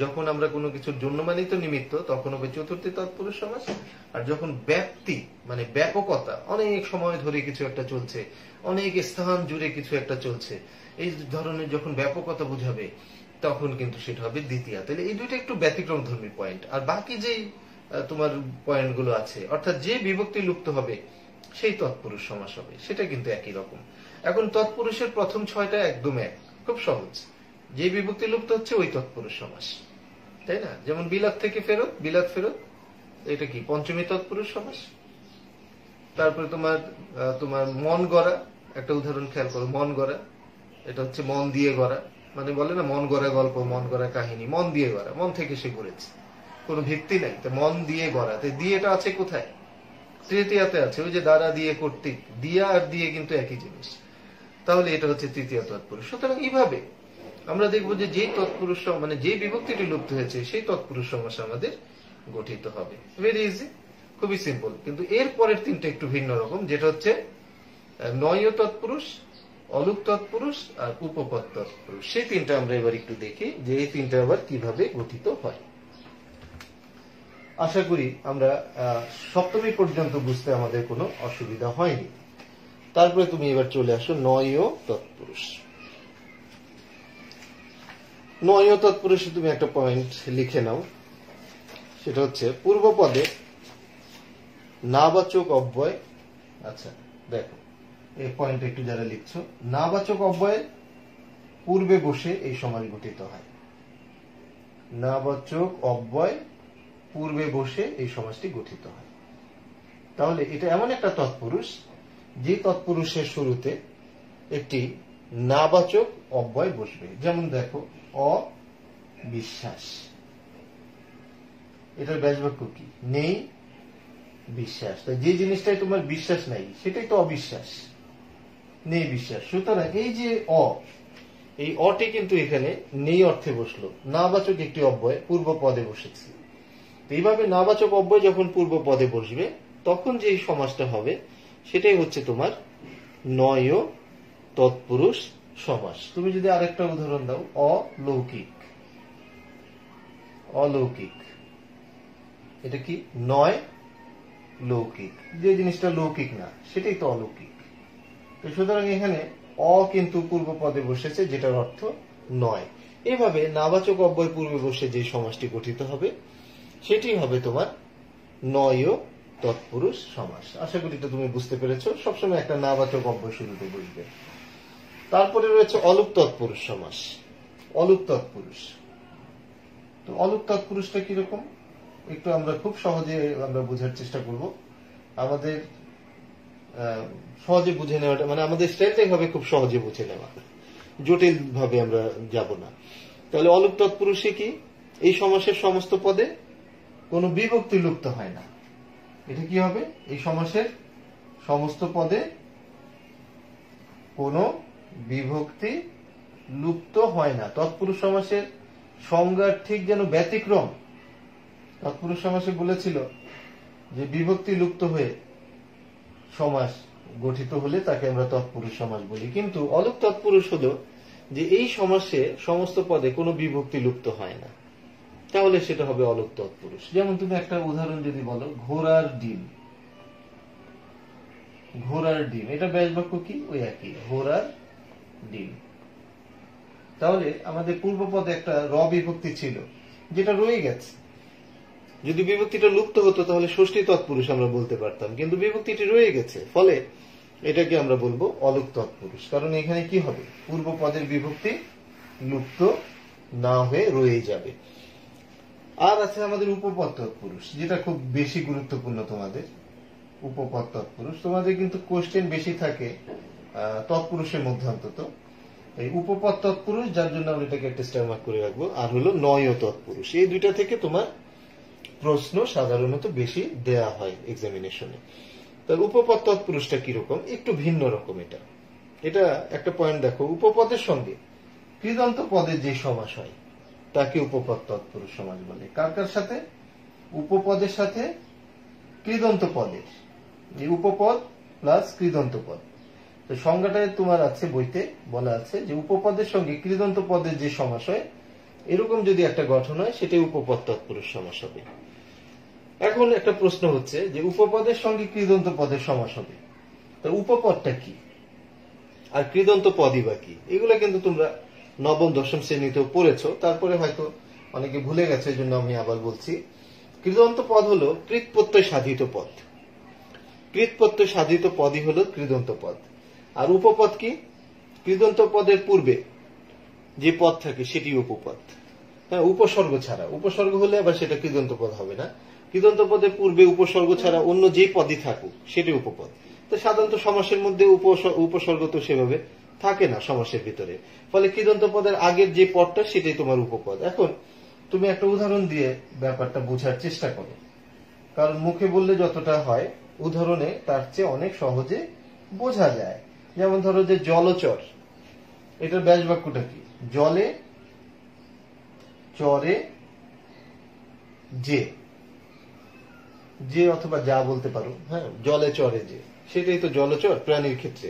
যখন আমরা কোনো কিছুর জন্য মানিত নিমিত্ত তখন হবে চতুর্থী তৎপুরুষ সমাস। আর যখন ব্যক্তি মানে ব্যাপকতা, অনেক সময় ধরে কিছু একটা চলছে, অনেক স্থান জুড়ে কিছু একটা চলছে, এই ধরনের যখন ব্যাপকতা বুঝাবে তখন কিন্তু সেটা হবে দ্বিতীয়া। তাহলে এই দুইটা একটু ব্যতিক্রম ধর্মী পয়েন্ট। আর বাকি যেই তোমার পয়েন্টগুলো আছে, অর্থাৎ যে বিভক্তি লুপ্ত হবে সেই তৎপুরুষ সমাস হবে, সেটা কিন্তু একই রকম। এখন তৎপুরুষের প্রথম ছয়টা একদম এক, খুব সহজ, যে বিভক্তি লুপ্ত হচ্ছে ওই তৎপুরুষ সমাস, তাই না? যেমন বিলাত থেকে ফেরত, বিলাত ফেরত, এটা কি পঞ্চমী তৎপুরুষ সমাস। তারপরে তোমার তোমার মন গড়া, একটা উদাহরণ খেয়াল করো, মন গড়া, এটা হচ্ছে মন দিয়ে গড়া, মানে বলে না মন গড়া গল্প, মন গড়া কাহিনী, মন দিয়ে গড়া, মন থেকে সে গড়েছে, কোনো ভিত্তি নাই, তো মন দিয়ে গড়া, তো দিয়েটা আছে কোথায়? তৃতীয়াতে আছে ওই যে দ্বারা দিয়ে কর্তৃক, দিয়া আর দিয়ে কিন্তু একই জিনিস, তাহলে এটা হচ্ছে তৃতীয় তৎপুরুষ। সুতরাং এইভাবে আমরা দেখবো যে যেই তৎপুরুষ মানে যে বিভক্তিটি লুপ্ত হয়েছে সেই তৎপুরুষ সমাস আমাদের গঠিত হবে। ভেরি ইজি, খুবই সিম্পল। কিন্তু এর পরের তিনটা একটু ভিন্ন রকম, যেটা হচ্ছে নয় তৎপুরুষ, অলুক তৎপুরুষ আর উপপদ তৎপুরুষ। সেই তিনটা আমরা এবার একটু দেখি যে এই তিনটা আবার কিভাবে গঠিত হয়। আশা করি আমরা সপ্তমী পর্যন্ত বুঝতে আমাদের কোনো অসুবিধা হয়নি। তারপরে তুমি এবার চলে আসো নয় তৎপুরুষ। নয় তৎপুরুষে তুমি একটা পয়েন্ট লিখে নাও, সেটা হচ্ছে পূর্বপদে নাবাচক অব্যয়। আচ্ছা দেখো এই পয়েন্ট একটু যারা লিখছো, নাবাচক অব্যয়ের পূর্বে বসে এই সমাস গঠিত হয়। নাবাচক অব্যয় পূর্বে বসে এই সমাসটি গঠিত হয়। তাহলে এটা এমন একটা তৎপুরুষ যে তৎপুরুষের শুরুতে একটি নাবাচক অব্যয় বসবে। যেমন দেখো অবিশ্বাস, এটার ব্যাসবাক্য কি? নেই বিশ্বাস। যে জিনিসটাই তোমার বিশ্বাস নাই সেটাই তো অবিশ্বাস, নেই বিশ্বাস। সুতরাং এই যে এই অটি কিন্তু এখানে নেই অর্থে বসলো, নাবাচক একটি অব্যয় পূর্ব পদে বসেছে। এইভাবে নাবাচক অব্যয় যখন পূর্ব পদে বসবে তখন যে সমাসটা হবে সেটাই হচ্ছে তোমার নয় তৎপুরুষ সমাস। তুমি যদি আরেকটা উদাহরণ দাও, অলৌকিক। অলৌকিক এটা কি? নয় লৌকিক। যে জিনিসটা লৌকিক না সেটাই তো অলৌকিক। তো সুতরাং এখানে কিন্তু পূর্ব পদে বসেছে, যেটার অর্থ নয়। এভাবে নাবাচক অব্যয় পূর্বে বসে যে সমাসটি গঠিত হবে সেটি হবে তোমার নয় তৎপুরুষ সমাস। আশা করি এটা তুমি বুঝতে পেরেছো। সবসময় একটা নাবাচক অব্যয় শুরুতে বসবে। তারপরে রয়েছে অলুক তৎপুরুষ সমাস। অলুক তৎপুরুষ, তো অলুক তৎপুরুষটা কিরকম একটু আমরা খুব সহজে আমরা বোঝার চেষ্টা করব। আমাদের সহজে বুঝে নেওয়াটা মানে আমাদের স্টাইলটাই হবে খুব সহজে বুঝে নেওয়া, জটিল ভাবে আমরা যাব না। তাহলে অলুক তৎপুরুষে কি? এই সমাসের সমস্ত পদে কোনো বিভক্তি লুপ্ত হয় না। এটা কি হবে? এই সমাসের সমস্ত পদে কোনো বিভক্তি লুপ্ত হয় না। তৎপুরুষ সমাসের সংজ্ঞার ঠিক যেন ব্যতিক্রম। তৎপুরুষ সমাসে বলেছিল যে বিভক্তি লুপ্ত হয়ে সমাস গঠিত হলে তাকে আমরা তৎপুরুষ সমাস বলি। কিন্তু অলুক তৎপুরুষ হলো যে এই সমাসে সমস্ত পদে কোনো বিভক্তি লুপ্ত হয় না, তাহলে সেটা হবে অলুক তৎপুরুষ। যেমন তুমি একটা উদাহরণ যদি বলো, ঘোড়ার ডিম। ঘোড়ার ডিম, এটা ব্যাসবাক্য কি? ওই একই, ঘোড়ার ডিম। তাহলে আমাদের পূর্ব পদে একটা বিভক্তি ছিল যেটা রয়ে গেছে। যদি বিভক্তিটা লুপ্ত হতো তাহলে ষষ্ঠী তৎপুরুষ আমরা বলতে পারতাম, কিন্তু বিভক্তিটি রয়ে গেছে, ফলে এটাকে আমরা বলবো অলুক তৎপুরুষ। কারণ এখানে কি হবে? পূর্ব পদের বিভক্তি লুপ্ত না হয়ে রয়ে যাবে। আর আছে আমাদের উপপদ তৎপুরুষ, যেটা খুব বেশি গুরুত্বপূর্ণ তোমাদের। উপপদ তৎপুরুষ তোমাদের কিন্তু কোশ্চেন বেশি থাকে তৎপুরুষের মধ্যে অন্তত। এই উপপদ তৎপুরুষ, যার জন্য আমরা এটাকে একটা স্টার মার্ক করে রাখবো। আর হলো নয় তৎপুরুষ। এই দুইটা থেকে তোমার প্রশ্ন সাধারণত বেশি দেয়া হয় এক্সামিনেশনে। তার উপপদ তৎপুরুষটা কিরকম? একটু ভিন্ন রকম। এটা একটা পয়েন্ট দেখো, উপপদের সঙ্গে কৃদন্ত পদের যে সমাস হয় তাকে উপপদ তৎপুরুষ সমাস বলে। কার কার সাথে? উপপদের সাথে কৃদন্ত পদের। এই উপপদ প্লাস কৃদন্ত পদ। তো সংজ্ঞাটায় তোমার আছে, বইতে বলা আছে যে উপপদের সঙ্গে কৃদন্ত পদের যে সমাস হয় এরকম যদি একটা গঠন হয় সেটাই উপপদ তৎপুরুষ সমাস হবে। এখন একটা প্রশ্ন হচ্ছে যে উপপদের সঙ্গে কৃদন্ত পদের সমাস হবে, তো উপপদটা কি আর কৃদন্ত পদই বা কি? এগুলো কিন্তু তোমরা নবম দশম শ্রেণীতেও পড়েছো, তারপরে হয়তো অনেকে ভুলে গেছে, এই জন্য আমি আবার বলছি। কৃদন্ত পদ হলো কৃৎপ্রত্যয় সাধিত পদ। কৃৎপ্রত্যয় সাধিত পদই হলো কৃদন্ত পদ। আর উপপদ কি? কৃদন্ত পদের পূর্বে যে পদ থাকে সেটি উপপদ। হ্যাঁ, উপসর্গ ছাড়া। উপসর্গ হলে আবার সেটা কৃদন্ত পদ হবে না। কৃদন্ত পদের পূর্বে উপসর্গ ছাড়া অন্য যে পদই থাকুক সেটি উপপদ। তো সাধারণত সমাসের মধ্যে উপসর্গ তো সেভাবে থাকে না সমাসের ভিতরে, ফলে কৃদন্ত পদের আগের যে পদটা সেটাই তোমার উপপদ। এখন তুমি একটা উদাহরণ দিয়ে ব্যাপারটা বোঝার চেষ্টা করো, কারণ মুখে বললে যতটা হয় উদাহরণে তার চেয়ে অনেক সহজে বোঝা যায়। যেমন ধরো যে জলচর, এটার ব্যাস বাক্যটা কি? জলে চরে যে, যে অথবা যা বলতে পারো। হ্যাঁ, জলে চরে যে, সেটাই তো জলচর প্রাণীর ক্ষেত্রে।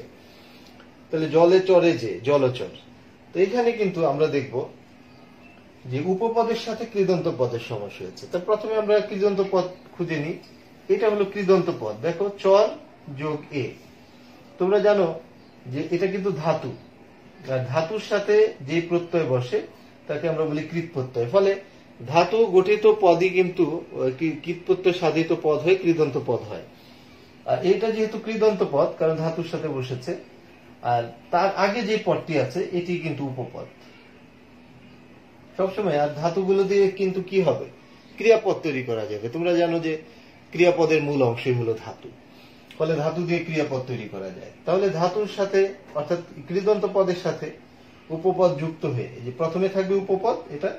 তাহলে জলে চরে যে, জলচর। তো এখানে কিন্তু আমরা দেখব যে উপপদের সাথে কৃদন্ত পদের সমাস হয়েছে। তো প্রথমে আমরা কৃদন্ত পদ খুঁজে নিই। এটা হলো কৃদন্ত পদ। দেখো, চর যোগ এ। তোমরা জানো যে এটা কিন্তু ধাতু, আর ধাতুর সাথে যে প্রত্যয় বসে তাকে আমরা বলি কৃৎ প্রত্যয়। ফলে ধাতু গঠিত পদই কিন্তু কৃৎ প্রত্যয় সাধিত পদ হয়, কৃদন্ত পদ হয়। আর এটা যেহেতু কৃদন্ত পদ, কারণ ধাতুর সাথে বসেছে, আর তার আগে যে পদটি আছে এটি কিন্তু উপপদ সবসময়। আর ধাতুগুলো দিয়ে কিন্তু কি হবে? ক্রিয়াপদ তৈরি করা যাবে। তোমরা জানো যে ক্রিয়াপদের মূল অংশই হলো ধাতু, ফলে ধাতু দিয়ে ক্রিয়াপদ তৈরি করা যায়। তাহলে ধাতুর সাথে অর্থাৎ কৃদন্ত পদের সাথে উপপদ যুক্ত হয়ে, যে প্রথমে থাকবে উপপদ, এটা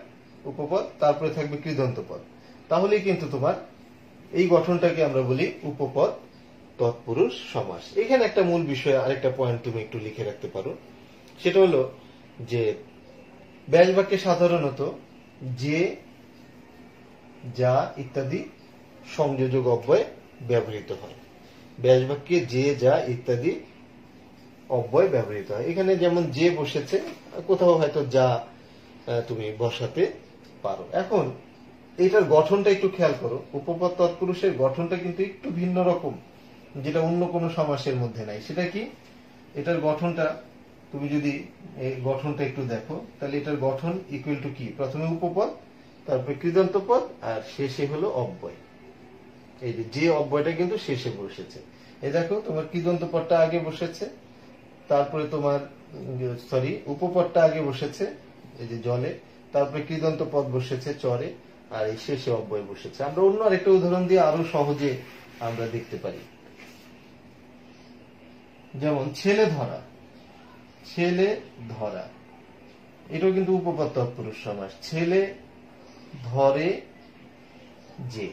উপপদ, তারপরে থাকবে কৃদন্ত পদ, তাহলেই কিন্তু তোমার এই গঠনটাকে আমরা বলি উপপদ তৎপুরুষ সমাস। এখানে একটা মূল বিষয়, আরেকটা পয়েন্ট তুমি একটু লিখে রাখতে পারো। সেটা হলো যে ব্যাস বাক্যে সাধারণত যে, যা ইত্যাদি সংযোজক অব্যয় ব্যবহৃত হয়। ব্যাস বাক্যে যে, যা ইত্যাদি অব্যয় ব্যবহৃত হয়। এখানে যেমন যে বসেছে, কোথাও হয়তো যা তুমি বসাতে পারো। এখন এটার গঠনটা একটু খেয়াল করো। উপপদ তৎপুরুষের গঠনটা কিন্তু একটু ভিন্ন রকম, যেটা অন্য কোনো সমাসের মধ্যে নাই। সেটা কি? এটার গঠনটা তুমি যদি গঠনটা একটু দেখো, তাহলে এটার গঠন ইকুয়াল টু কি? প্রথমে উপপদ, তারপরে কৃদন্ত পদ, আর শেষে হলো অব্যয়। এই যে অব্যয়টা কিন্তু শেষে বসেছে। এই দেখো, তোমার কৃদন্ত পদটা আগে বসেছে, তারপরে তোমার উপপদটা আগে বসেছে এই যে জলে, তারপরে কৃদন্ত পদ বসেছে চরে, আর এই শেষে অব্যয় বসেছে। আমরা অন্য আরেকটা উদাহরণ দিয়ে আরো সহজে আমরা দেখতে পারি। যেমন ছেলে ধরা, ছেলে ধরা, এটাও কিন্তু উপপদ তৎপুরুষ সমাস। ছেলে ধরে যে।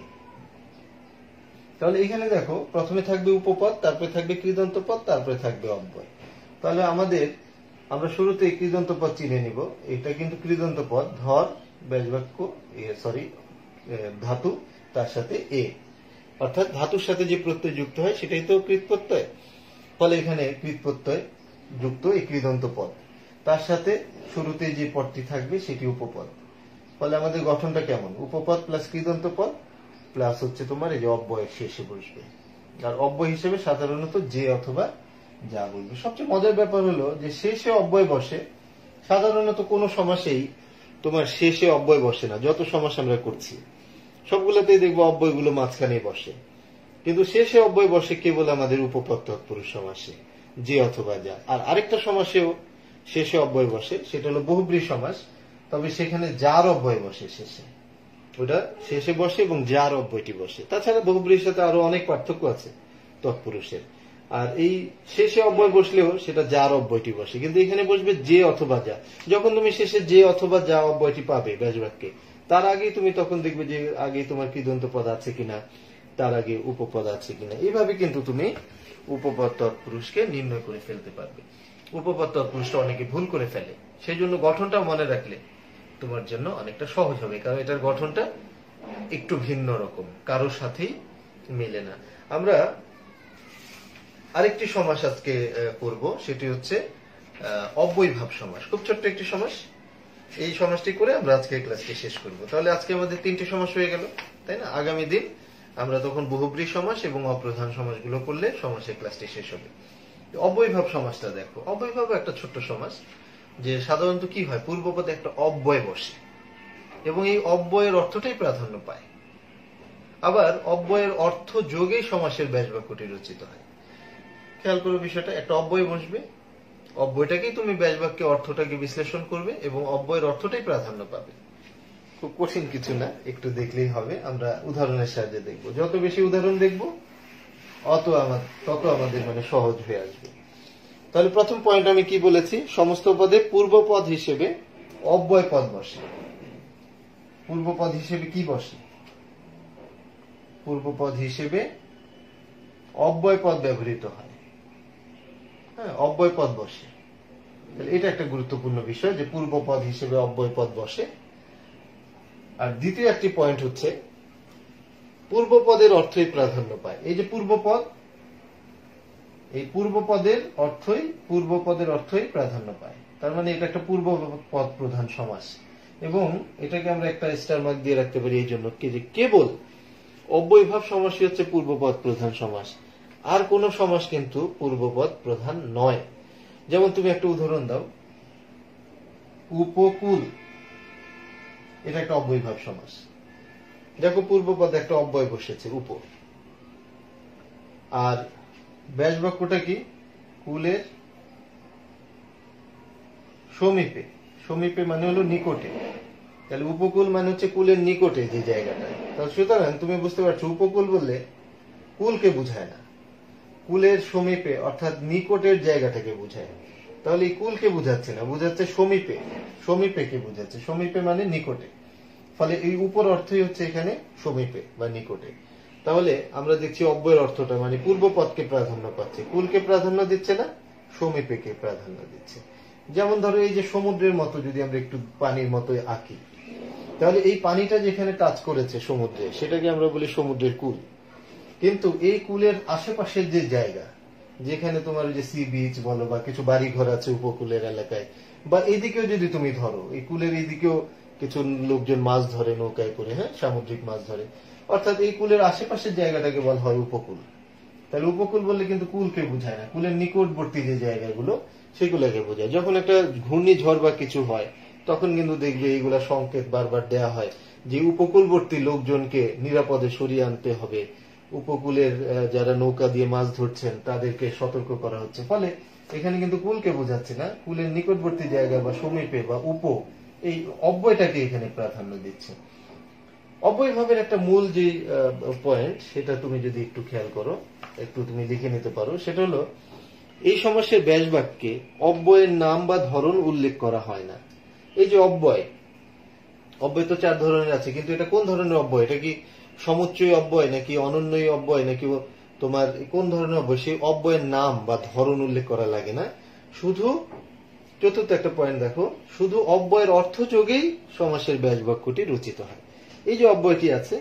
তাহলে এখানে দেখো, প্রথমে থাকবে উপপদ, তারপরে থাকবে কৃদন্ত পদ, তারপরে থাকবে অব্যয়। তাহলে আমরা শুরুতে কৃদন্ত পদ চিনে নিব। এটা কিন্তু কৃদন্ত পদ, ধর ব্যাস বাক্য ধাতু, তার সাথে এ, অর্থাৎ ধাতুর সাথে যে প্রত্যয় যুক্ত হয় সেটাই তো কৃৎ প্রত্যয়। ফলে এখানে কৃৎ প্রত্যয় যুক্ত এই কৃদন্ত পদ, তার সাথে শুরুতে যে পদটি থাকবে সেটি উপপদ। ফলে আমাদের গঠনটা কেমন? উপপদ প্লাস কৃদন্ত পদ প্লাস হচ্ছে তোমার এই যে অব্যয় শেষে বসবে। আর অব্যয় হিসেবে সাধারণত যে অথবা যা বলবে। সবচেয়ে মজার ব্যাপার হলো যে শেষে অব্যয় বসে। সাধারণত কোনো সমাসেই তোমার শেষে অব্যয় বসে না। যত সমাস আমরা করছি সবগুলোতেই দেখবো অব্যয়গুলো মাঝখানে বসে, কিন্তু শেষে অব্যয় বসে কেবল আমাদের উপপদ তৎপুরুষ সমাসে, যে অথবা যা। আর আরেকটা সমাসেও শেষে অব্যয় বসে, সেটা হলো বহুব্রী সমাস। তবে সেখানে যার অব্যয় বসে শেষে, ওটা শেষে বসে এবং যার অব্যয়টি বসে। তাছাড়া বহুব্রীর সাথে আরো অনেক পার্থক্য আছে তৎপুরুষের। আর এই শেষে অব্যয় বসলেও সেটা যার অব্যয়টি বসে, কিন্তু এখানে বসবে যে অথবা যা। যখন তুমি শেষে যে অথবা যা অব্যয়টি পাবে ব্যাস বাক্যে, তার আগেই তুমি তখন দেখবে যে আগে তোমার কৃদন্ত পদ আছে কিনা, তার আগে উপপদ আছে কিনা। এইভাবে কিন্তু তুমি উপপদ তৎপুরুষকে নির্ণয় করে ফেলতে পারবে। উপপদ তৎপুরুষটা অনেকে ভুল করে ফেলে, সেই জন্য গঠনটা মনে রাখলে তোমার জন্য অনেকটা সহজ হবে, কারণ এটার গঠনটা একটু ভিন্ন রকম, কারোর সাথেই মেলে না। আমরা আরেকটি সমাস আজকে পড়ব, সেটি হচ্ছে অব্যয়ীভাব সমাস। খুব ছোট্ট একটি সমাস। এই সমাসটি করে আমরা আজকে ক্লাসটি শেষ করব। তাহলে আজকে আমাদের 3টি সমাস হয়ে গেল, তাই না? আগামী দিন আমরা তখন বহুব্রী সমাস এবং অপ্রধান সমাসগুলো করলে সমাসের ক্লাসটি শেষ হবে। অব্যয়ীভাব সমাসটা দেখো। অব্যয়ীভাব একটা ছোট্ট সমাস, যে সাধারণত কি হয়, পূর্বপদে একটা অব্যয় বসে এবং এই অব্যয়ের অর্থটাই প্রাধান্য পায়। আবার অব্যয়ের অর্থ যোগেই সমাসের ব্যাস বাক্যটি রচিত হয়। খেয়াল করো বিষয়টা, একটা অব্যয় বসবে, অব্যয়টাকেই তুমি ব্যাস বাক্যে অর্থটাকে বিশ্লেষণ করবে এবং অব্যয়ের অর্থটাই প্রাধান্য পাবে। খুব কঠিন কিছু না, একটু দেখলেই হবে। আমরা উদাহরণের সাহায্যে দেখব। যত বেশি উদাহরণ দেখব তত আমাদের সহজ হয়ে আসবে। তাহলে প্রথম পয়েন্ট আমি কি বলেছি? সমস্ত পদে পূর্বপদ হিসেবে অব্যয় পদ বসে। পূর্বপদ হিসেবে কি বসে? পূর্বপদ হিসেবে অব্যয় পদ ব্যবহৃত হয়, হ্যাঁ, অব্যয় পদ বসে। এটা একটা গুরুত্বপূর্ণ বিষয় যে পূর্বপদ হিসেবে অব্যয় পদ বসে। আর দ্বিতীয় একটি পয়েন্ট হচ্ছে পূর্বপদের অর্থই প্রাধান্য পায়। এই যে পূর্বপদ, এই পূর্বপদের অর্থই প্রাধান্য পায়। তার মানে এটা একটা পূর্বপদ প্রধান সমাস, এবং এটাকে আমরা একটা স্টার মার্ক দিয়ে রাখতে পারি এই জন্য যে কেবল অব্যয়ভাব সমাসই হচ্ছে পূর্বপদ প্রধান সমাস, আর কোন সমাস কিন্তু পূর্বপদ প্রধান নয়। যেমন তুমি একটা উদাহরণ দাও, উপকূল, এটা একটা অব্যয়ভাব সমাস। দেখো পূর্বপদে একটা অব্যয় বসেছে উপ, আর ব্যাস বাক্যটা কি? কুলের সমীপে। সমীপে মানে হলো নিকটে, তাহলে উপকূল মানে হচ্ছে কুলের নিকটে যে জায়গাটা। তাহলে সুতরাং তুমি বুঝতে পারছো উপকূল বললে কুলকে বুঝায় না, কুলের সমীপে অর্থাৎ নিকটের জায়গাটাকে বুঝায়। তাহলে এই কুলকে বুঝাচ্ছে না, বুঝাচ্ছে সমীপে। সমীপে কে বুঝাচ্ছে? সমীপে মানে নিকটে। ফলে এই উপর অর্থই হচ্ছে এখানে সমীপে বা নিকটে। তাহলে আমরা দেখছি অব্যয়ের অর্থটা মানে পূর্বপদকে প্রাধান্য পাচ্ছে, কুলকে প্রাধান্য দিচ্ছে না, সমীপেকে প্রাধান্য দিচ্ছে। যেমন ধরো এই যে সমুদ্রের মতো যদি আমরা একটু পানির মতো আঁকি, তাহলে এই পানিটা যেখানে টাচ করেছে সমুদ্রে সেটাকে আমরা বলি সমুদ্রের কুল। কিন্তু এই কুলের আশেপাশের যে জায়গা, যেখানে তোমার যে সি বিচ বলো বা কিছু বাড়ি ঘর আছে উপকূলের এলাকায়, বা এইদিকেও যদি তুমি ধরো, এই কুলের এইদিকেও কিছু লোকজন মাছ ধরে নৌকায় করে, হ্যাঁ, সামুদ্রিক মাছ ধরে, অর্থাৎ এই কুলের আশেপাশের জায়গাটাকে বলা হয় উপকূল। তাহলে উপকূল বললে কিন্তু কুলকে বোঝায় না, কুলের নিকটবর্তী যে জায়গাগুলো সেগুলোকে বোঝায়। যখন একটা ঘূর্ণিঝড় বা কিছু হয় তখন কিন্তু দেখবে এইগুলা সংকেত বারবার দেয়া হয় যে উপকূলবর্তী লোকজনকে নিরাপদে সরিয়ে আনতে হবে, উপকূলের যারা নৌকা দিয়ে মাছ ধরছেন তাদেরকে সতর্ক করা হচ্ছে। ফলে এখানে কিন্তু কুলকে বোঝাচ্ছে না, কুলের নিকটবর্তী জায়গা বা সমীপে বা উপ, এই অব্যয়টাকে এখানে প্রাধান্য দিচ্ছে। অব্যয়ভাবের একটা মূল যে পয়েন্ট সেটা তুমি যদি একটু খেয়াল করো, একটু তুমি লিখে নিতে পারো, সেটা হলো এই সমাসের ব্যাস বাক্যে অব্যয়ের নাম বা ধরন উল্লেখ করা হয় না। এই যে অব্যয়, অব্যয় তো 4 ধরনের আছে, কিন্তু এটা কোন ধরনের অব্যয়? এটা কি সমুচ্চয়ী অব্যয় নাকি অনন্যই অব্যয় নাকি তোমার কোন ধরনের অব্যয়? সেই অব্যয়ের নাম বা ধরন উল্লেখ করা লাগে না। শুধু চতুর্থ একটা পয়েন্ট দেখো, শুধু অব্যয়ের অর্থ যোগেই সমাসের ব্যাস বাক্যটি রচিত হয়। এই যে অব্যয়টি আছে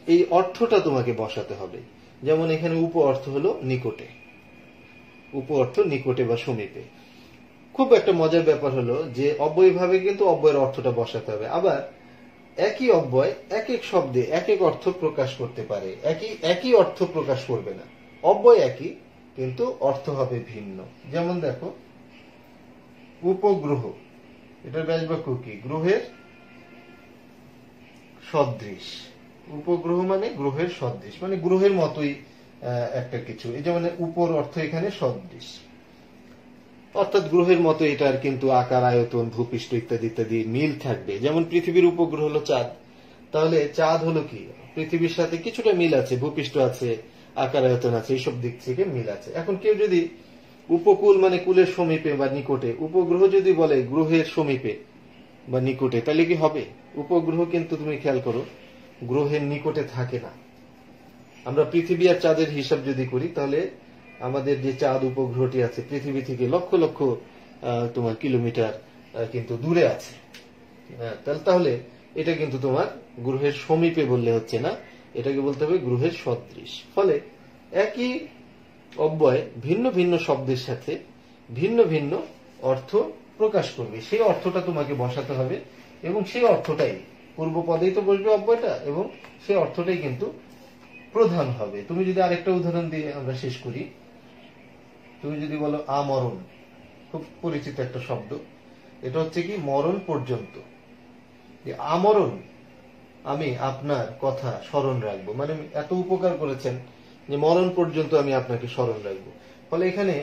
এই অর্থটা তোমাকে বসাতে হবে। যেমন এখানে উপ অর্থ হলো নিকটে, উপ অর্থ নিকটে বা সমীপে। খুব একটা মজার ব্যাপার হলো যে অব্যয়ভাবে কিন্তু অব্যয়ের অর্থটা বসাতে হবে। আবার একই অব্যয় এক এক শব্দে এক এক অর্থ প্রকাশ করতে পারে, একই অর্থ প্রকাশ করবে না। অব্যয় একই কিন্তু অর্থ হবে ভিন্ন। যেমন দেখো উপগ্রহ, এটার ব্যাস বাক্য কি? গ্রহের সদৃশ। উপগ্রহ মানে গ্রহের সদৃশ, মানে গ্রহের মতোই একটা কিছু। এই যে মানে উপর অর্থ এখানে সদৃশ, অর্থাৎ গ্রহের মতো এটার কিন্তু আকার, আয়তন, ভূপৃষ্ঠ ইত্যাদি ইত্যাদি মিল থাকবে। যেমন পৃথিবীর উপগ্রহ হলো চাঁদ, তাহলে চাঁদ হলো কি? পৃথিবীর সাথে কিছুটা মিল আছে, ভূপৃষ্ঠ আছে, আকার আয়তন আছে, এইসব দিক থেকে মিল আছে। এখন কেউ যদি উপকূল মানে কুলের সমীপে বা নিকটে, উপগ্রহ যদি বলে গ্রহের সমীপে বা নিকটে, তাহলে কি হবে? উপগ্রহ কিন্তু তুমি খেয়াল করো গ্রহের নিকটে থাকে না। আমরা পৃথিবী আর চাঁদের হিসাব যদি করি তাহলে আমাদের যে চাঁদ উপগ্রহটি আছে পৃথিবী থেকে লক্ষ লক্ষ তোমার কিলোমিটার কিন্তু দূরে আছে। তাহলে এটা কিন্তু তোমার গ্রহের সমীপে বললে হচ্ছে না, এটাকে বলতে হবে গ্রহের সদৃশ। ফলে একই অব্যয় ভিন্ন ভিন্ন শব্দের সাথে ভিন্ন ভিন্ন অর্থ প্রকাশ করবে, সেই অর্থটা তোমাকে বসাতে হবে, এবং সেই অর্থটাই পূর্বপদেই তো বসবে অব্যয়টা, এবং সেই অর্থটাই কিন্তু প্রধান হবে। তুমি যদি আরেকটা উদাহরণ দিয়ে আমরা শেষ করি, তুমি যদি বলো আমরণ, খুব পরিচিত একটা শব্দ, এটা হচ্ছে কি মরণ পর্যন্ত। আমরণ, আমি আপনার কথা স্মরণ রাখবো, মানে এত উপকার করেছেন যে মরণ পর্যন্ত আমি আপনাকে স্মরণ রাখবো। ফলে এখানে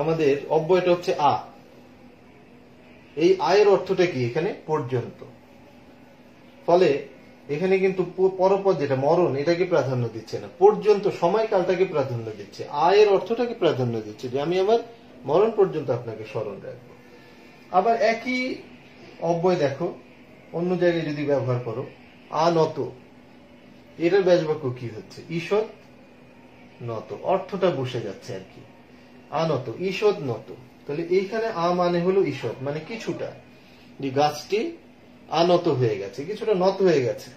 আমাদের অব্যয়টা হচ্ছে আ। এই আয়ের অর্থটা কি? এখানে পর্যন্ত। ফলে এখানে কিন্তু পরপদ যেটা মরণ, এটাকে প্রাধান্য দিচ্ছে না, পর্যন্ত সময়কালটাকে প্রাধান্য দিচ্ছে, আয়ের অর্থটাকে প্রাধান্য দিচ্ছে যে আমি আমার মরণ পর্যন্ত আপনাকে স্মরণ রাখবো। আবার একই অব্যয় দেখো অন্য জায়গায় যদি ব্যবহার করো, আনত, এটার ব্যাসবাক্য কি হচ্ছে? ঈষৎ নত, অর্থটা বসে যাচ্ছে আর কি। আনত, ঈষৎ নত। তাহলে এইখানে আ মানে হলো ঈষৎ, মানে কিছুটা, যে গাছটি আনত হয়ে গেছে, কিছুটা নত হয়ে গেছে।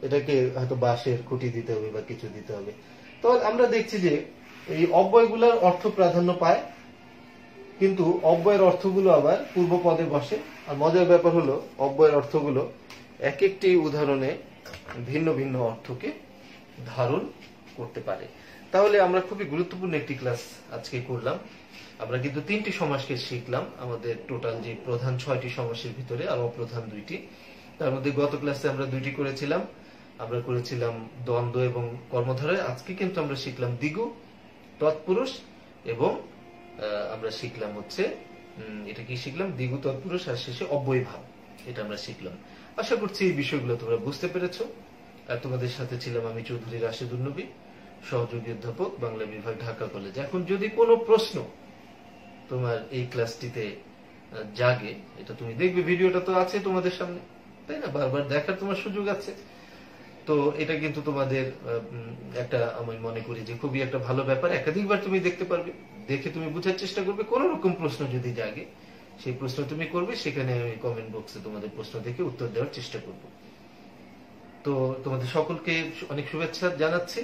এটাকে হয়তো বাঁশের খুঁটি দিতে হবে বা কিছু দিতে হবে। তো আমরা দেখছি যে এই অব্যয়গুলোর অর্থ প্রাধান্য পায়, কিন্তু অব্যয়ের অর্থগুলো আবার পূর্ব পদে বসে। আর মজার ব্যাপার হলো অব্যয়ের অর্থগুলো এক একটি উদাহরণে ভিন্ন ভিন্ন অর্থকে ধারণ করতে পারে। তাহলে আমরা খুবই গুরুত্বপূর্ণ একটি ক্লাস আজকে করলাম। আমরা কিন্তু 3টি সমাসকে শিখলাম আমাদের টোটাল যে প্রধান 6টি সমাসের ভিতরে, আর অপ্রধান 2টি। তার মধ্যে গত ক্লাসে আমরা 2টি করেছিলাম। আমরা করেছিলাম দ্বন্দ্ব এবং কর্মধারয়। আজকে কিন্তু আমরা শিখলাম দ্বিগু, তৎপুরুষ, এবং আমরা শিখলাম হচ্ছে এটা কি শিখলাম? দ্বিগু, তৎপুরুষ, আর শেষে অব্যয় ভাব। এটা আমরা শিখলাম। আশা করছি এই বিষয়গুলো তোমরা বুঝতে পেরেছো। আর তোমাদের সাথে ছিলাম আমি চৌধুরী রাশেদুল নবী, সহযোগী অধ্যাপক, বাংলা বিভাগ, ঢাকা কলেজ। এখন যদি কোনো প্রশ্ন তোমার এই ক্লাসটিতে জাগে, এটা তুমি দেখবে, ভিডিওটা তো আছে তোমাদের সামনে, তাই না? বারবার দেখার তোমার সুযোগ আছে। তো এটা কিন্তু তোমাদের একটা, আমি মনে করি যে খুবই একটা ভালো ব্যাপার। একাধিকবার তুমি দেখতে পারবে, দেখে তুমি বোঝার চেষ্টা করবে। কোন রকম প্রশ্ন যদি জাগে, সেই প্রশ্ন তুমি করবে, সেখানে আমি কমেন্ট বক্সে তোমাদের প্রশ্ন দেখে উত্তর দেওয়ার চেষ্টা করব। তো তোমাদের সকলকে অনেক শুভেচ্ছা জানাচ্ছি।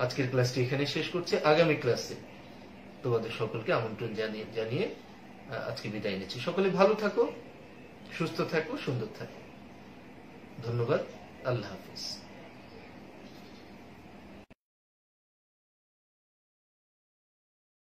আজকের ক্লাসটি এখানে শেষ করছি। আগামী ক্লাসে তোমাদের সকলকে আমন্ত্রণ জানিয়ে আজকে বিদায় নিচ্ছি। সকলে ভালো থাকো, সুস্থ থাকো, সুন্দর থাকো। ধন্যবাদ। আল্লাহ হাফিজ।